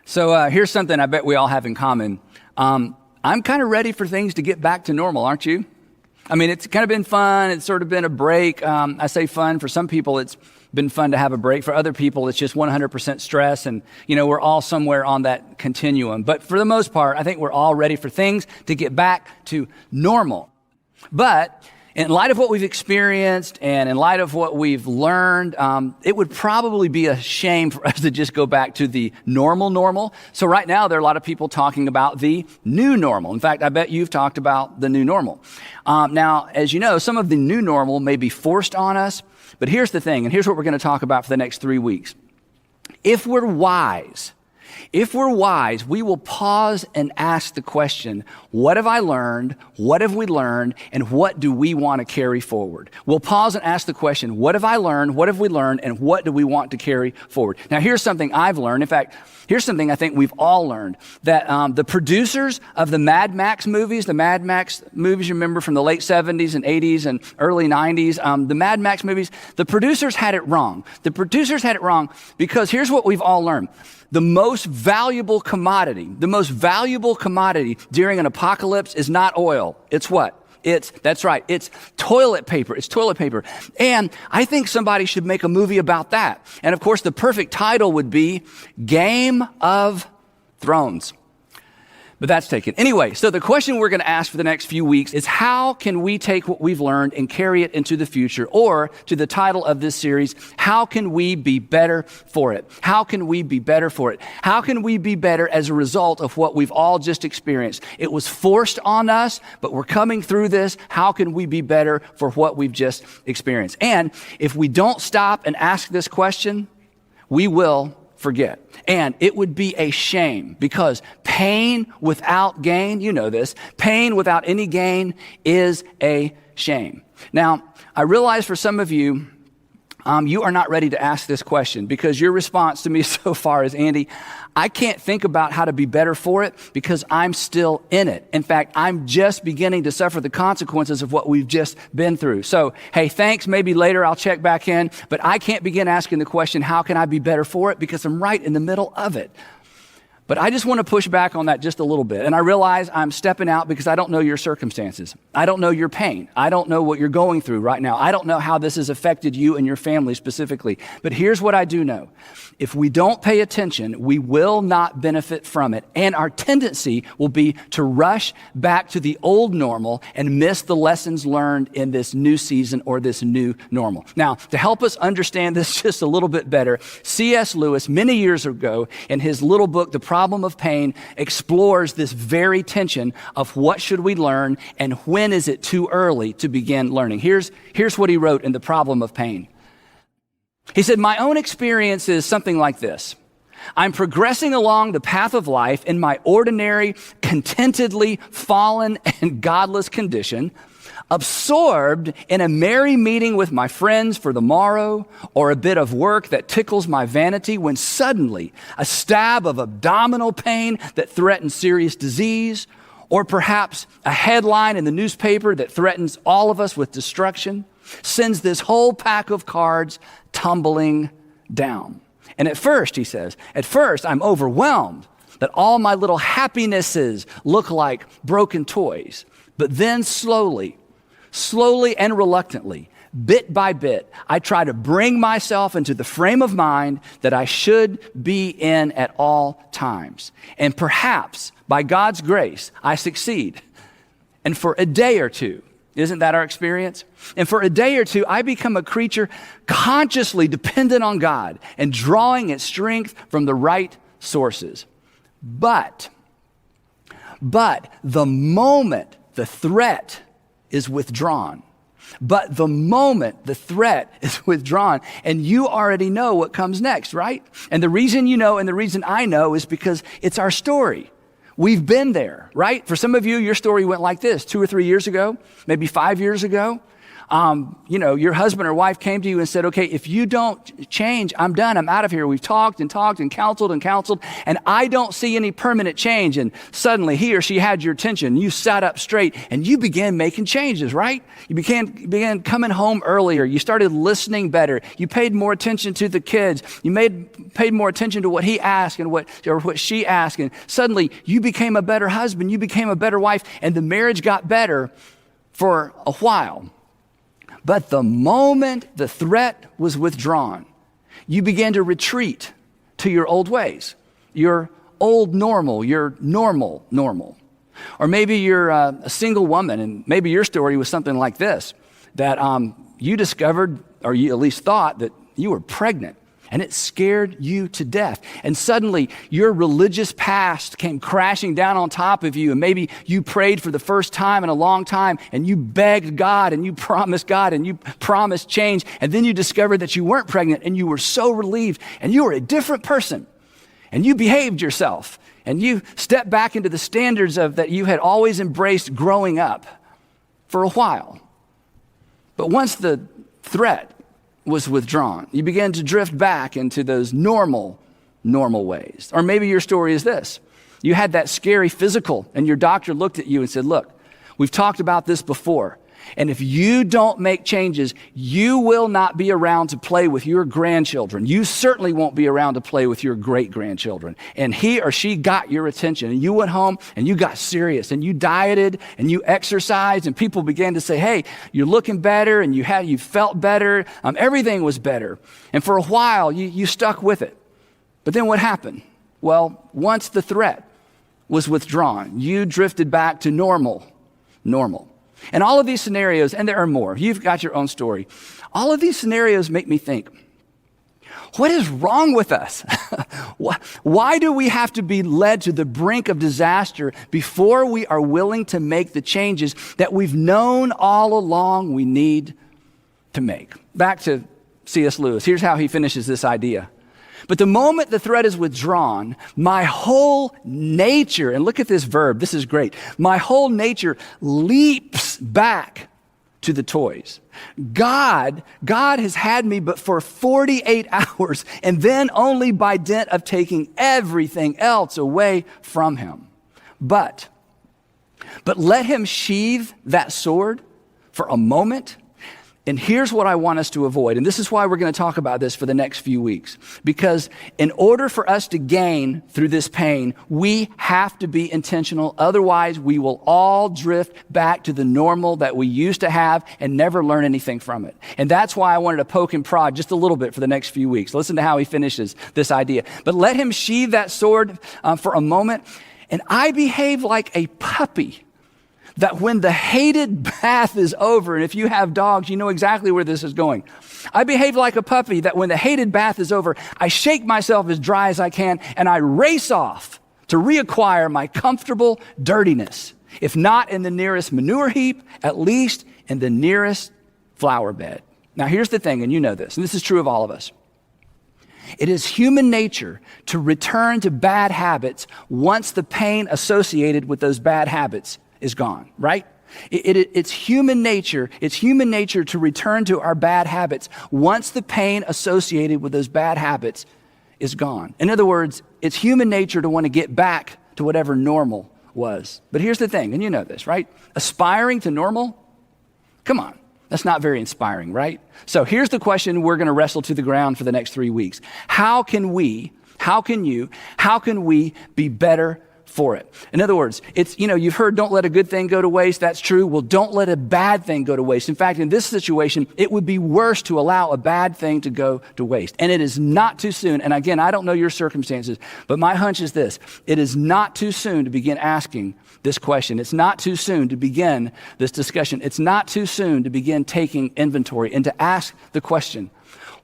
So here's something I bet we all have in common. I'm kind of ready for things to get back to normal, aren't you? I mean, it's kind of been fun. It's sort of been a break. I say fun. For some people, it's been fun to have a break. For other people, it's just 100% stress. And, we're all somewhere on that continuum. But for the most part, I think we're all ready for things to get back to normal. But in light of what we've experienced and in light of what we've learned, it would probably be a shame for us to just go back to the normal. So right now, there are a lot of people talking about the new normal. In fact, I bet you've talked about the new normal. Now, as you know, some of the new normal may be forced on us. But here's the thing, and here's what we're going to talk about for the next 3 weeks. If we're wise, we will pause and ask the question, what have I learned? What have we learned? And what do we want to carry forward? We'll pause and ask the question, what have I learned? What have we learned? And what do we want to carry forward? Now, here's something I've learned. In fact, here's something I think we've all learned, that the producers of the Mad Max movies, you remember from the late 70s and 80s and early 90s, the Mad Max movies, the producers had it wrong. The producers had it wrong because here's what we've all learned. The most valuable commodity during an apocalypse is not oil. It's what? That's right. It's toilet paper. It's toilet paper. And I think somebody should make a movie about that. And of course, the perfect title would be Game of Thrones. But that's taken. Anyway, so the question we're going to ask for the next few weeks is how can we take what we've learned and carry it into the future? Or to the title of this series, how can we be better for it? How can we be better for it? How can we be better as a result of what we've all just experienced? It was forced on us, but we're coming through this. How can we be better for what we've just experienced? And if we don't stop and ask this question, we will forget. And it would be a shame because pain without gain, you know this, pain without any gain is a shame. Now, I realize for some of you, you are not ready to ask this question because your response to me so far is, Andy, I can't think about how to be better for it because I'm still in it. In fact, I'm just beginning to suffer the consequences of what we've just been through. So, hey, thanks. Maybe later I'll check back in, but I can't begin asking the question, how can I be better for it? Because I'm right in the middle of it. But I just want to push back on that just a little bit. And I realize I'm stepping out because I don't know your circumstances. I don't know your pain. I don't know what you're going through right now. I don't know how this has affected you and your family specifically. But here's what I do know. If we don't pay attention, we will not benefit from it. And our tendency will be to rush back to the old normal and miss the lessons learned in this new season or this new normal. Now, to help us understand this just a little bit better, C.S. Lewis, many years ago, in his little book, The Problem of Pain, explores this very tension of what should we learn and when is it too early to begin learning. Here's what he wrote in The Problem of Pain. He said, my own experience is something like this. I'm progressing along the path of life in my ordinary, contentedly fallen and godless condition, absorbed in a merry meeting with my friends for the morrow or a bit of work that tickles my vanity when suddenly a stab of abdominal pain that threatens serious disease or perhaps a headline in the newspaper that threatens all of us with destruction sends this whole pack of cards tumbling down. And at first, he says, I'm overwhelmed that all my little happinesses look like broken toys. But then slowly and reluctantly, bit by bit, I try to bring myself into the frame of mind that I should be in at all times. And perhaps, by God's grace, I succeed. And for a day or two, isn't that our experience? And for a day or two, I become a creature consciously dependent on God and drawing its strength from the right sources. But the moment the threat is withdrawn, and you already know what comes next, right? And the reason you know and the reason I know is because it's our story. We've been there, right? For some of you, your story went like this 2 or 3 years ago, maybe 5 years ago. Your husband or wife came to you and said, okay, if you don't change, I'm done. I'm out of here. We've talked and counseled, and I don't see any permanent change. And suddenly he or she had your attention. You sat up straight and you began making changes, right? You began coming home earlier. You started listening better. You paid more attention to the kids. You paid more attention to what he asked and what she asked. And suddenly you became a better husband. You became a better wife, and the marriage got better for a while. But the moment the threat was withdrawn, you began to retreat to your old ways, your old normal, your normal. Or maybe you're a single woman, and maybe your story was something like this, that you discovered, or you at least thought, that you were pregnant, and it scared you to death. And suddenly your religious past came crashing down on top of you. And maybe you prayed for the first time in a long time, and you begged God, and you promised change. And then you discovered that you weren't pregnant, and you were so relieved, and you were a different person. And you behaved yourself, and you stepped back into the standards that you had always embraced growing up for a while. But once the threat was withdrawn, you began to drift back into those normal ways. Or maybe your story is this. You had that scary physical, and your doctor looked at you and said, look, we've talked about this before, and if you don't make changes, you will not be around to play with your grandchildren. You certainly won't be around to play with your great-grandchildren. And he or she got your attention, and you went home and you got serious, and you dieted and you exercised, and people began to say, hey, you're looking better, and you felt better. Everything was better. And for a while, you stuck with it. But then what happened? Well, once the threat was withdrawn, you drifted back to normal. And all of these scenarios, and there are more, you've got your own story. All of these scenarios make me think, what is wrong with us? Why do we have to be led to the brink of disaster before we are willing to make the changes that we've known all along we need to make? Back to C.S. Lewis. Here's how he finishes this idea. But the moment the threat is withdrawn, my whole nature, and look at this verb, this is great. My whole nature leaps back to the toys. God has had me but for 48 hours, and then only by dint of taking everything else away from him. But let him sheathe that sword for a moment. And here's what I want us to avoid. And this is why we're going to talk about this for the next few weeks. Because in order for us to gain through this pain, we have to be intentional. Otherwise, we will all drift back to the normal that we used to have and never learn anything from it. And that's why I wanted to poke and prod just a little bit for the next few weeks. Listen to how he finishes this idea. But let him sheathe that sword for a moment. And I behave like a puppy, that when the hated bath is over, and if you have dogs, you know exactly where this is going. I behave like a puppy that when the hated bath is over, I shake myself as dry as I can, and I race off to reacquire my comfortable dirtiness. If not in the nearest manure heap, at least in the nearest flower bed. Now here's the thing, and you know this, and this is true of all of us. It is human nature to return to bad habits once the pain associated with those bad habits is gone, right? It's human nature. It's human nature to return to our bad habits once the pain associated with those bad habits is gone. In other words, it's human nature to want to get back to whatever normal was. But here's the thing, and you know this, right? Aspiring to normal? Come on. That's not very inspiring, right? So here's the question we're going to wrestle to the ground for the next 3 weeks. How can we be better for it? In other words, you've heard don't let a good thing go to waste. That's true. Well, don't let a bad thing go to waste. In fact, in this situation, it would be worse to allow a bad thing to go to waste. And it is not too soon. And again, I don't know your circumstances, but my hunch is this. It is not too soon to begin asking this question. It's not too soon to begin this discussion. It's not too soon to begin taking inventory and to ask the question,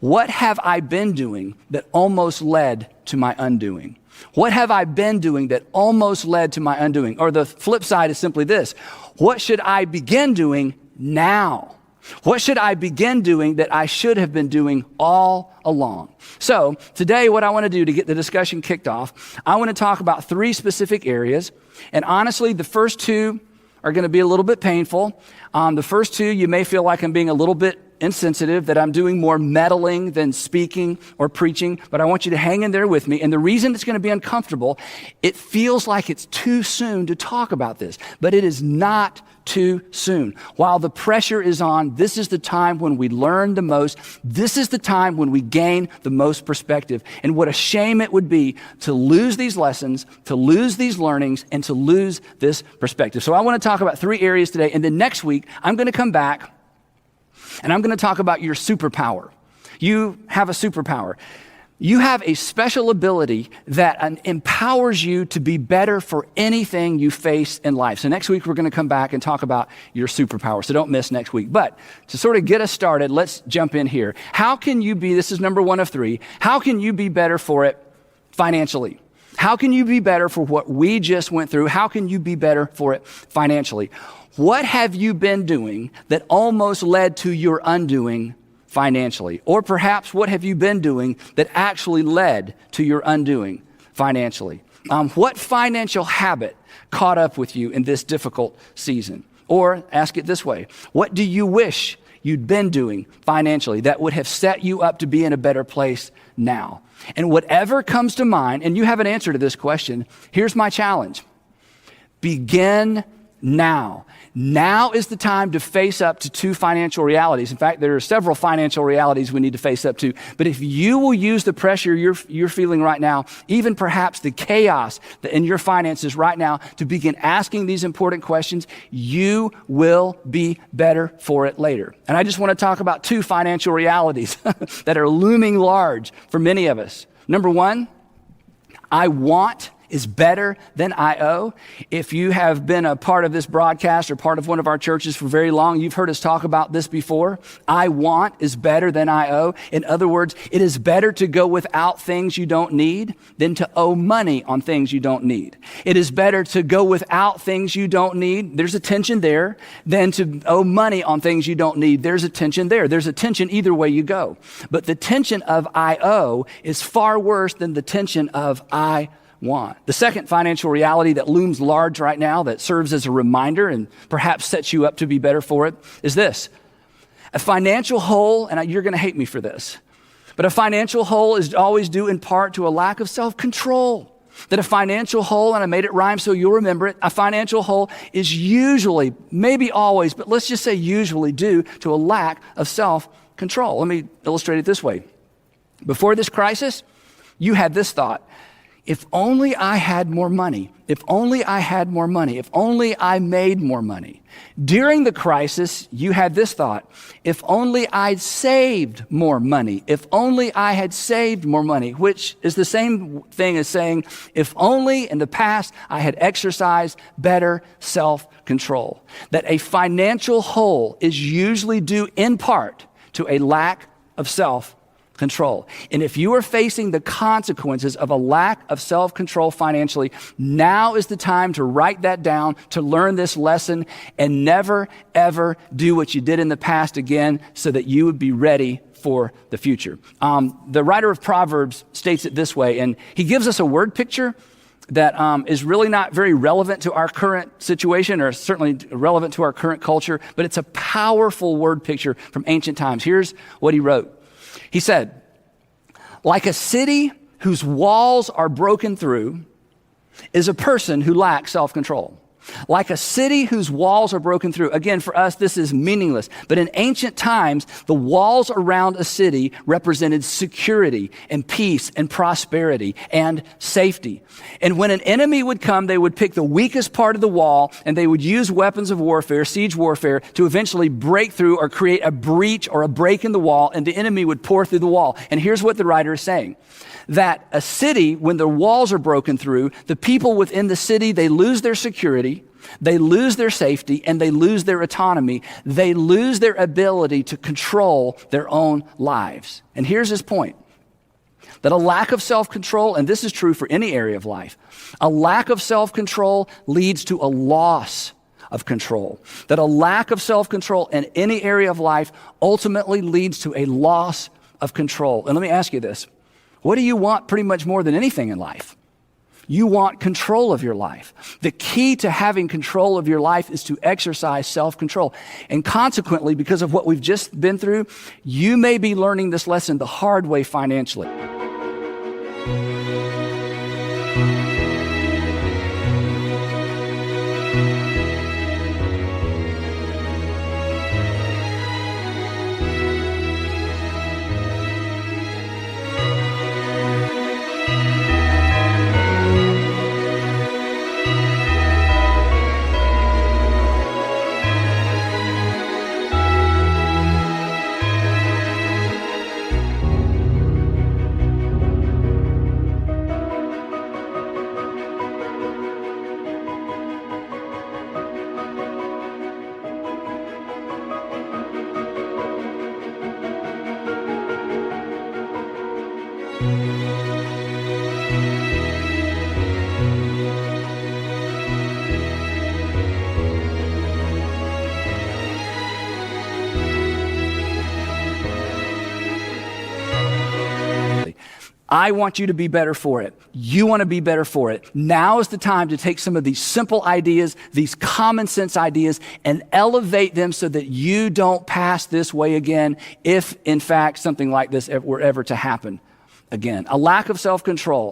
what have I been doing that almost led to my undoing? What have I been doing that almost led to my undoing? Or the flip side is simply this. What should I begin doing now? What should I begin doing that I should have been doing all along? So today, what I want to do to get the discussion kicked off, I want to talk about 3 specific areas. And honestly, the first 2 are going to be a little bit painful. The first two, you may feel like I'm being a little bit insensitive, that I'm doing more meddling than speaking or preaching, but I want you to hang in there with me. And the reason it's going to be uncomfortable, it feels like it's too soon to talk about this, but it is not too soon. While the pressure is on, this is the time when we learn the most. This is the time when we gain the most perspective. And what a shame it would be to lose these lessons, to lose these learnings, and to lose this perspective. So I want to talk about 3 areas today, and then next week, I'm going to come back and I'm going to talk about your superpower. You have a superpower. You have a special ability that empowers you to be better for anything you face in life. So next week, we're going to come back and talk about your superpower. So don't miss next week. But to sort of get us started, let's jump in here. How can you be, this is number 1 of 3, how can you be better for it financially? How can you be better for what we just went through? How can you be better for it financially? What have you been doing that almost led to your undoing financially? Or perhaps what have you been doing that actually led to your undoing financially? What financial habit caught up with you in this difficult season? Or ask it this way, what do you wish you'd been doing financially that would have set you up to be in a better place now? And whatever comes to mind, and you have an answer to this question, here's my challenge. Begin now. Now is the time to face up to 2 financial realities. In fact, there are several financial realities we need to face up to. But if you will use the pressure you're feeling right now, even perhaps the chaos in your finances right now, to begin asking these important questions, you will be better for it later. And I just want to talk about 2 financial realities that are looming large for many of us. Number 1, I want is better than I owe. If you have been a part of this broadcast or part of one of our churches for very long, you've heard us talk about this before. I want is better than I owe. In other words, it is better to go without things you don't need than to owe money on things you don't need. It is better to go without things you don't need. There's a tension there. Than to owe money on things you don't need. There's a tension there. There's a tension either way you go. But the tension of I owe is far worse than the tension of I want. The second financial reality that looms large right now, that serves as a reminder and perhaps sets you up to be better for it, is this. A financial hole, and you're going to hate me for this, but a financial hole is always due in part to a lack of self-control. That a financial hole, and I made it rhyme so you'll remember it, a financial hole is usually, maybe always, but let's just say usually due to a lack of self-control. Let me illustrate it this way. Before this crisis, you had this thought. If only I had more money. If only I had more money. If only I made more money. During the crisis, you had this thought. If only I'd saved more money. If only I had saved more money, which is the same thing as saying, if only in the past I had exercised better self-control. That a financial hole is usually due in part to a lack of self-control. And if you are facing the consequences of a lack of self-control financially, now is the time to write that down, to learn this lesson, and never, ever do what you did in the past again so that you would be ready for the future. The writer of Proverbs states it this way, and he gives us a word picture that is really not very relevant to our current situation, or certainly relevant to our current culture, but it's a powerful word picture from ancient times. Here's what he wrote. He said, like a city whose walls are broken through is a person who lacks self-control. Like a city whose walls are broken through. Again, for us, this is meaningless. But in ancient times, the walls around a city represented security and peace and prosperity and safety. And when an enemy would come, they would pick the weakest part of the wall and they would use weapons of warfare, siege warfare, to eventually break through or create a breach or a break in the wall, and the enemy would pour through the wall. And here's what the writer is saying. That a city, when the walls are broken through, the people within the city, they lose their security, they lose their safety, and they lose their autonomy. They lose their ability to control their own lives. And here's his point. That a lack of self-control, and this is true for any area of life, a lack of self-control leads to a loss of control. That a lack of self-control in any area of life ultimately leads to a loss of control. And let me ask you this. What do you want pretty much more than anything in life? You want control of your life. The key to having control of your life is to exercise self-control. And consequently, because of what we've just been through, you may be learning this lesson the hard way financially. I want you to be better for it. You want to be better for it. Now is the time to take some of these simple ideas, these common sense ideas, and elevate them so that you don't pass this way again if, in fact, something like this were ever to happen again. A lack of self-control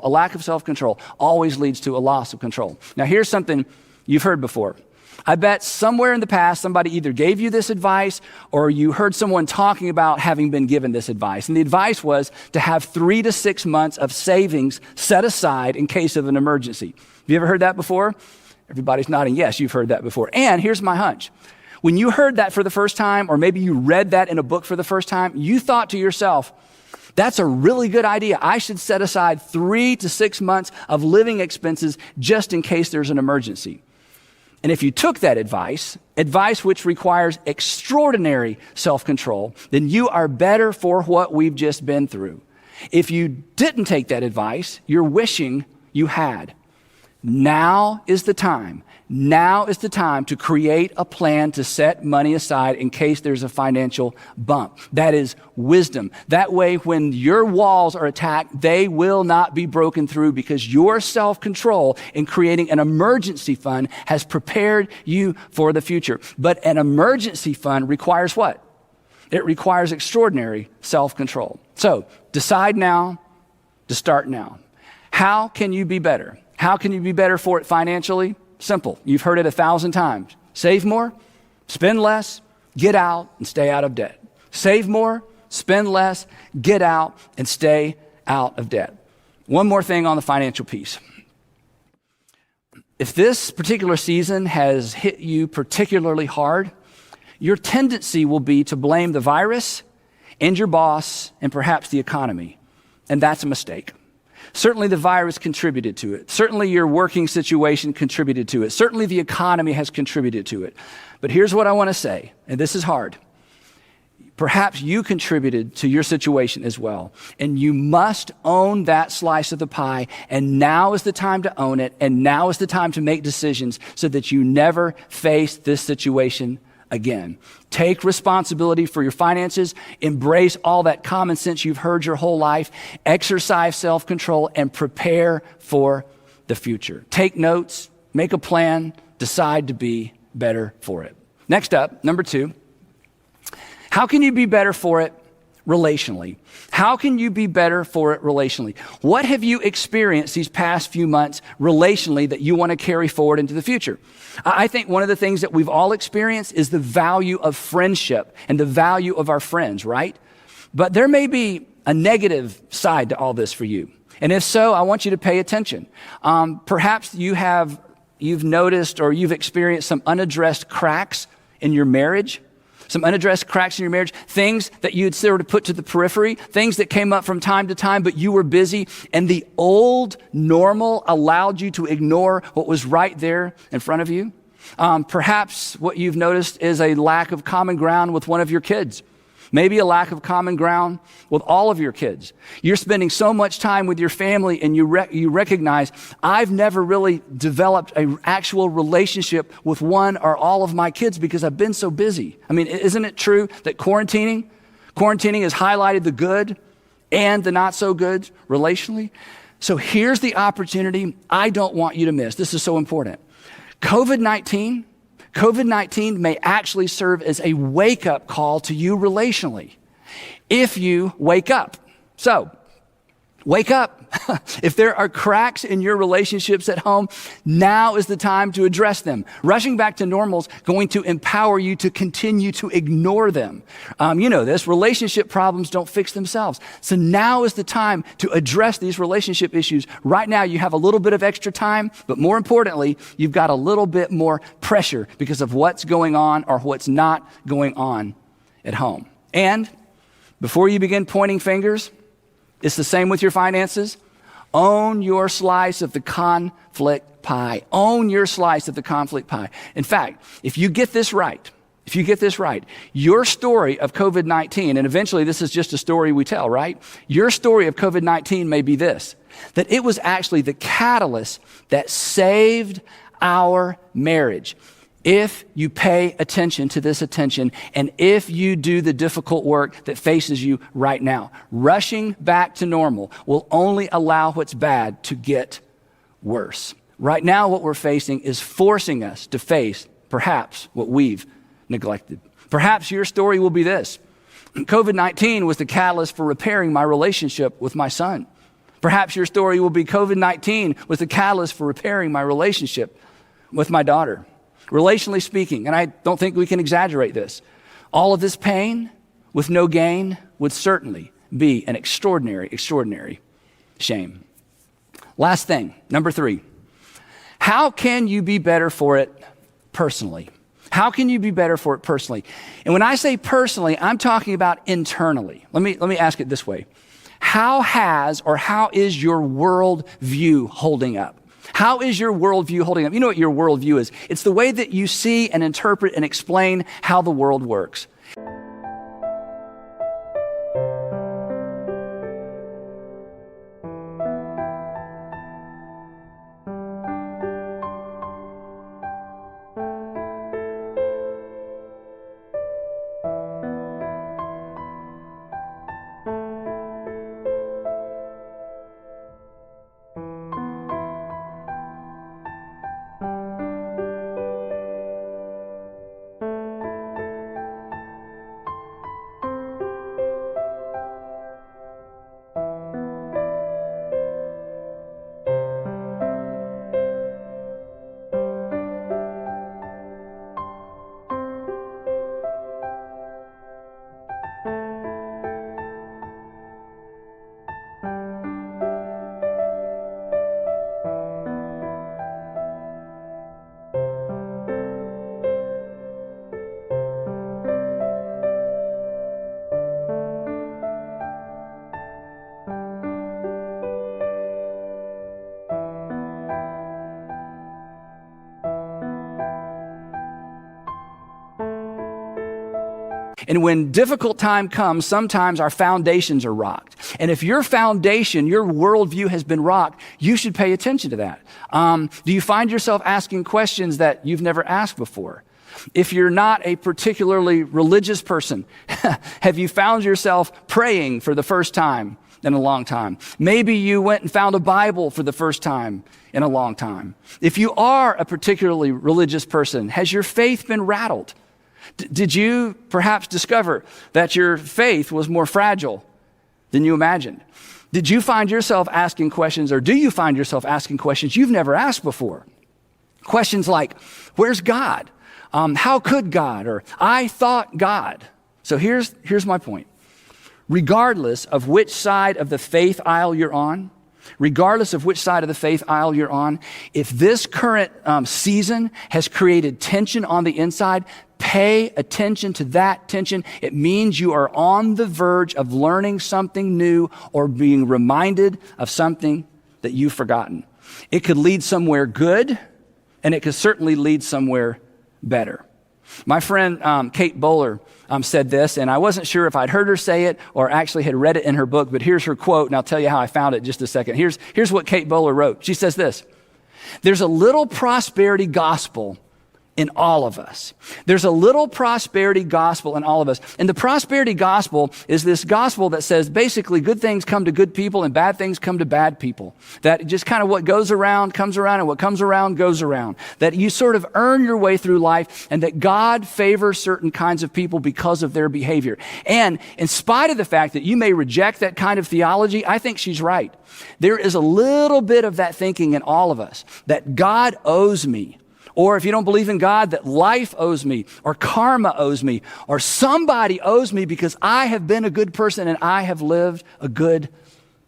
always leads to a loss of control. Now, here's something you've heard before. I bet somewhere in the past, somebody either gave you this advice or you heard someone talking about having been given this advice. And the advice was to have 3 to 6 months of savings set aside in case of an emergency. Have you ever heard that before? Everybody's nodding. Yes, you've heard that before. And here's my hunch. When you heard that for the first time, or maybe you read that in a book for the first time, you thought to yourself, that's a really good idea. I should set aside 3 to 6 months of living expenses just in case there's an emergency. And if you took that advice which requires extraordinary self-control, then you are better for what we've just been through. If you didn't take that advice, you're wishing you had. Now is the time. Now is the time to create a plan to set money aside in case there's a financial bump. That is wisdom. That way, when your walls are attacked, they will not be broken through because your self-control in creating an emergency fund has prepared you for the future. But an emergency fund requires what? It requires extraordinary self-control. So decide now to start now. How can you be better? How can you be better for it financially? Simple. You've heard it 1,000 times. Save more, spend less, get out and stay out of debt. Save more, spend less, get out and stay out of debt. One more thing on the financial piece. If this particular season has hit you particularly hard, your tendency will be to blame the virus and your boss and perhaps the economy. And that's a mistake. Certainly the virus contributed to it. Certainly your working situation contributed to it. Certainly the economy has contributed to it. But here's what I want to say, and this is hard. Perhaps you contributed to your situation as well. And you must own that slice of the pie. And now is the time to own it. And now is the time to make decisions so that you never face this situation again. Take responsibility for your finances, embrace all that common sense you've heard your whole life, exercise self-control, and prepare for the future. Take notes, make a plan, decide to be better for it. Next up, number 2, how can you be better for it relationally? How can you be better for it relationally? What have you experienced these past few months relationally that you want to carry forward into the future? I think one of the things that we've all experienced is the value of friendship and the value of our friends, right? But there may be a negative side to all this for you. And if so, I want you to pay attention. Perhaps you've noticed or you've experienced some unaddressed cracks in your marriage. Some unaddressed cracks in your marriage, things that you had sort of put to the periphery, things that came up from time to time, but you were busy, and the old normal allowed you to ignore what was right there in front of you. Perhaps what you've noticed is a lack of common ground with one of your kids. Maybe a lack of common ground with all of your kids. You're spending so much time with your family and you recognize, I've never really developed an actual relationship with one or all of my kids because I've been so busy. I mean, isn't it true that quarantining has highlighted the good and the not so good relationally? So here's the opportunity I don't want you to miss. This is so important. COVID-19 may actually serve as a wake-up call to you relationally if you wake up. So, wake up. If there are cracks in your relationships at home, now is the time to address them. Rushing back to normal is going to empower you to continue to ignore them. You know this, relationship problems don't fix themselves. So now is the time to address these relationship issues. Right now you have a little bit of extra time, but more importantly, you've got a little bit more pressure because of what's going on or what's not going on at home. And before you begin pointing fingers, it's the same with your finances. Own your slice of the conflict pie. Own your slice of the conflict pie. In fact, if you get this right, your story of COVID-19, and eventually this is just a story we tell, right? Your story of COVID-19 may be this, that it was actually the catalyst that saved our marriage. If you pay attention to this attention, and if you do the difficult work that faces you right now, rushing back to normal will only allow what's bad to get worse. Right now, what we're facing is forcing us to face perhaps what we've neglected. Perhaps your story will be this. COVID-19 was the catalyst for repairing my relationship with my son. Perhaps your story will be COVID-19 was the catalyst for repairing my relationship with my daughter. Relationally speaking, and I don't think we can exaggerate this, all of this pain with no gain would certainly be an extraordinary, extraordinary shame. Last thing, number 3. How can you be better for it personally? How can you be better for it personally? And when I say personally, I'm talking about internally. Let me ask it this way. How is your world view holding up? How is your worldview holding up? You know what your worldview is? It's the way that you see and interpret and explain how the world works. And when difficult time comes, sometimes our foundations are rocked. And if your foundation, your worldview has been rocked, you should pay attention to that. Do you find yourself asking questions that you've never asked before? If you're not a particularly religious person, have you found yourself praying for the first time in a long time? Maybe you went and found a Bible for the first time in a long time. If you are a particularly religious person, has your faith been rattled? Did you perhaps discover that your faith was more fragile than you imagined? Did you find yourself asking questions, or do you find yourself asking questions you've never asked before? Questions like, where's God? How could God? Or I thought God. So here's my point. Regardless of which side of the faith aisle you're on, if this current season has created tension on the inside, pay attention to that tension. It means you are on the verge of learning something new or being reminded of something that you've forgotten. It could lead somewhere good, and it could certainly lead somewhere better. My friend Kate Bowler said this, and I wasn't sure if I'd heard her say it or actually had read it in her book, but here's her quote, and I'll tell you how I found it in just a second. Here's what Kate Bowler wrote. She says this: there's a little prosperity gospel in all of us. There's a little prosperity gospel in all of us. And the prosperity gospel is this gospel that says basically good things come to good people and bad things come to bad people. That just kind of what goes around comes around, and what comes around goes around. That you sort of earn your way through life, and that God favors certain kinds of people because of their behavior. And in spite of the fact that you may reject that kind of theology, I think she's right. There is a little bit of that thinking in all of us, that God owes me. Or if you don't believe in God, that life owes me, or karma owes me, or somebody owes me because I have been a good person and I have lived a good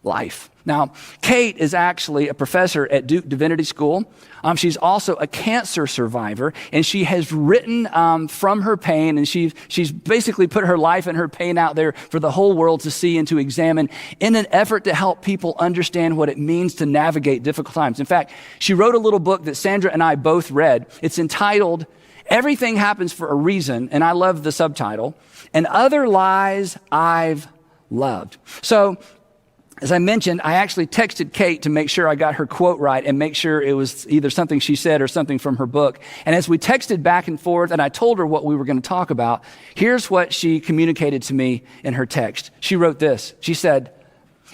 life. Now, Kate is actually a professor at Duke Divinity School. She's also a cancer survivor, and she has written from her pain, and she's basically put her life and her pain out there for the whole world to see and to examine in an effort to help people understand what it means to navigate difficult times. In fact, she wrote a little book that Sandra and I both read. It's entitled, Everything Happens for a Reason, and I love the subtitle, And Other Lies I've Loved. So, as I mentioned, I actually texted Kate to make sure I got her quote right and make sure it was either something she said or something from her book. And as we texted back and forth and I told her what we were going to talk about, here's what she communicated to me in her text. She wrote this. She said,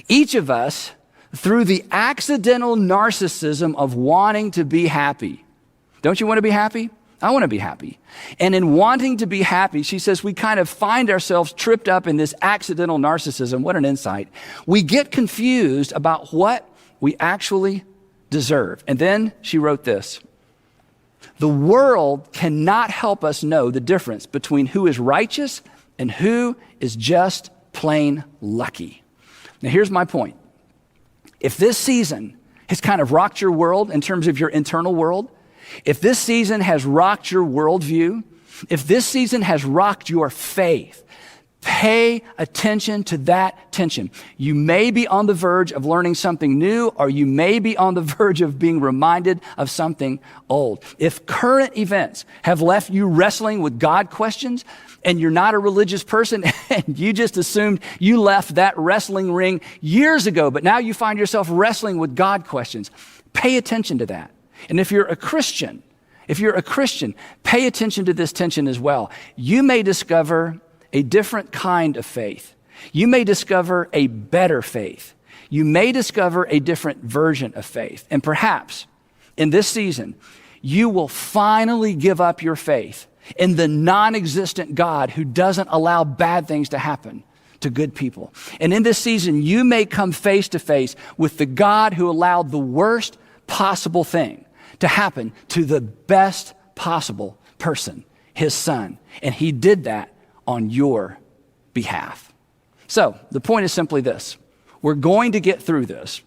each of us, through the accidental narcissism of wanting to be happy. Don't you want to be happy? I want to be happy. And in wanting to be happy, she says, we kind of find ourselves tripped up in this accidental narcissism. What an insight. We get confused about what we actually deserve. And then she wrote this. The world cannot help us know the difference between who is righteous and who is just plain lucky. Now, here's my point. If this season has kind of rocked your world in terms of your internal world, if this season has rocked your worldview, if this season has rocked your faith, pay attention to that tension. You may be on the verge of learning something new, or you may be on the verge of being reminded of something old. If current events have left you wrestling with God questions, and you're not a religious person, and you just assumed you left that wrestling ring years ago, but now you find yourself wrestling with God questions, pay attention to that. And if you're a Christian, pay attention to this tension as well. You may discover a different kind of faith. You may discover a better faith. You may discover a different version of faith. And perhaps in this season, you will finally give up your faith in the non-existent God who doesn't allow bad things to happen to good people. And in this season, you may come face to face with the God who allowed the worst possible thing to happen to the best possible person, his son. And he did that on your behalf. So the point is simply this. We're going to get through this.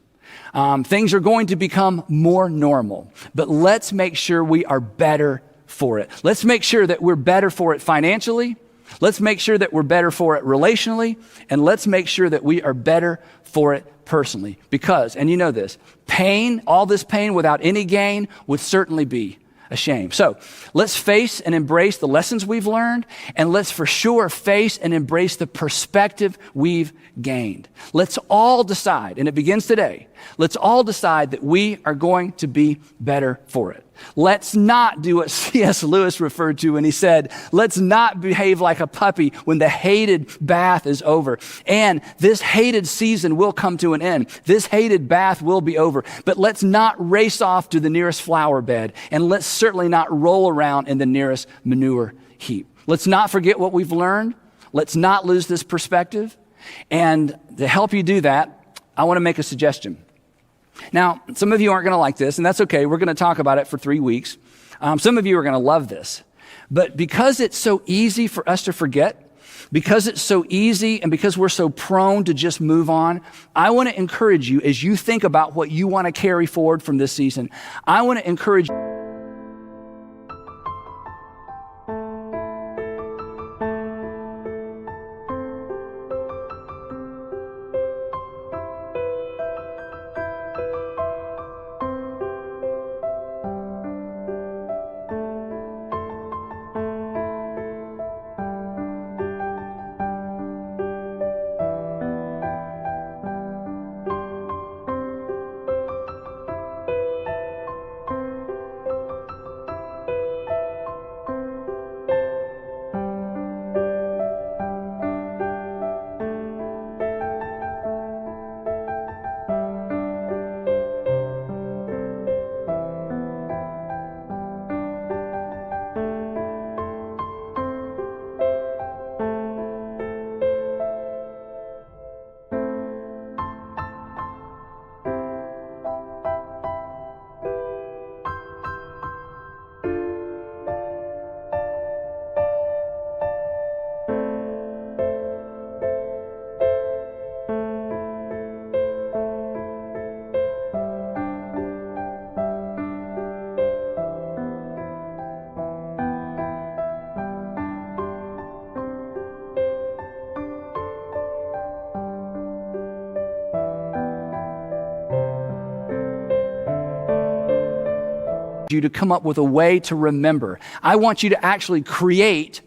Things are going to become more normal, but let's make sure we are better for it. Let's make sure that we're better for it financially. Let's make sure that we're better for it relationally. And let's make sure that we are better for it personally. Because, and you know this, pain, all this pain without any gain would certainly be a shame. So let's face and embrace the lessons we've learned, and let's for sure face and embrace the perspective we've gained. Let's all decide, and it begins today, let's all decide that we are going to be better for it. Let's not do what C.S. Lewis referred to when he said, let's not behave like a puppy when the hated bath is over. And this hated season will come to an end. This hated bath will be over. But let's not race off to the nearest flower bed. And let's certainly not roll around in the nearest manure heap. Let's not forget what we've learned. Let's not lose this perspective. And to help you do that, I want to make a suggestion. Now, some of you aren't going to like this, and that's okay. We're going to talk about it for 3 weeks. Some of you are going to love this. But because it's so easy for us to forget, because it's so easy and because we're so prone to just move on, I want to encourage you as you think about what you want to carry forward from this season. I want to encourage you. you to come up with a way to remember. I want you to actually create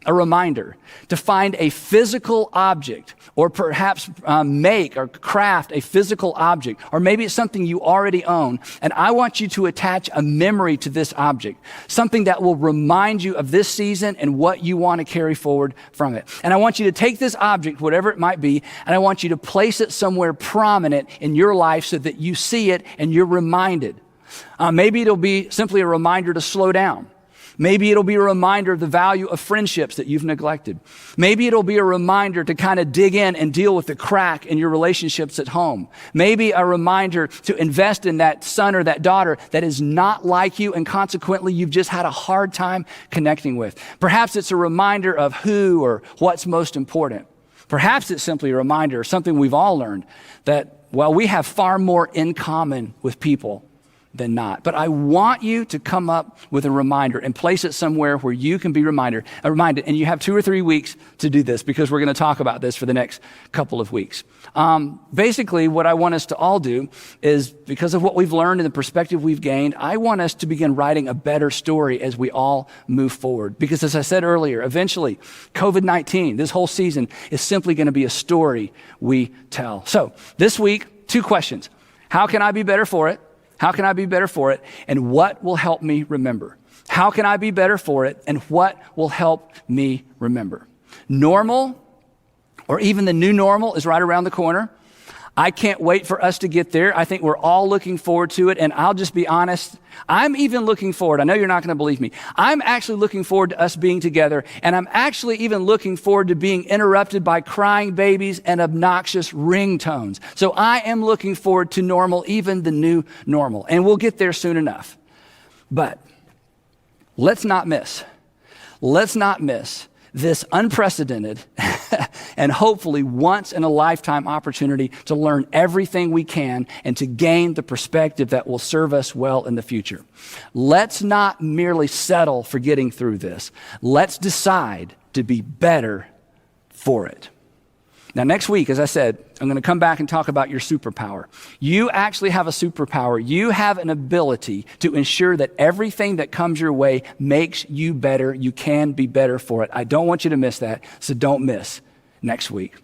a reminder, to find a physical object, or perhaps make or craft a physical object, or maybe it's something you already own, and I want you to attach a memory to this object, something that will remind you of this season and what you want to carry forward from it. And I want you to take this object, whatever it might be, and I want you to place it somewhere prominent in your life so that you see it and you're reminded. Maybe it'll be simply a reminder to slow down. Maybe it'll be a reminder of the value of friendships that you've neglected. Maybe it'll be a reminder to kind of dig in and deal with the crack in your relationships at home. Maybe a reminder to invest in that son or that daughter that is not like you and consequently you've just had a hard time connecting with. Perhaps it's a reminder of who or what's most important. Perhaps it's simply a reminder of something we've all learned, that, well, we have far more in common with people than not. But I want you to come up with a reminder and place it somewhere where you can be reminded. And you have 2 or 3 weeks to do this, because we're going to talk about this for the next couple of weeks. Basically, what I want us to all do is, because of what we've learned and the perspective we've gained, I want us to begin writing a better story as we all move forward. Because as I said earlier, eventually, COVID-19, this whole season, is simply going to be a story we tell. So this week, 2 questions. How can I be better for it? How can I be better for it? And what will help me remember? How can I be better for it? And what will help me remember? Normal, or even the new normal, is right around the corner. I can't wait for us to get there. I think we're all looking forward to it. And I'll just be honest, I'm even looking forward. I know you're not going to believe me. I'm actually looking forward to us being together. And I'm actually even looking forward to being interrupted by crying babies and obnoxious ringtones. So I am looking forward to normal, even the new normal. And we'll get there soon enough. But let's not miss this unprecedented and hopefully once in a lifetime opportunity to learn everything we can and to gain the perspective that will serve us well in the future. Let's not merely settle for getting through this. Let's decide to be better for it. Now, next week, as I said, I'm going to come back and talk about your superpower. You actually have a superpower. You have an ability to ensure that everything that comes your way makes you better. You can be better for it. I don't want you to miss that, so don't miss next week.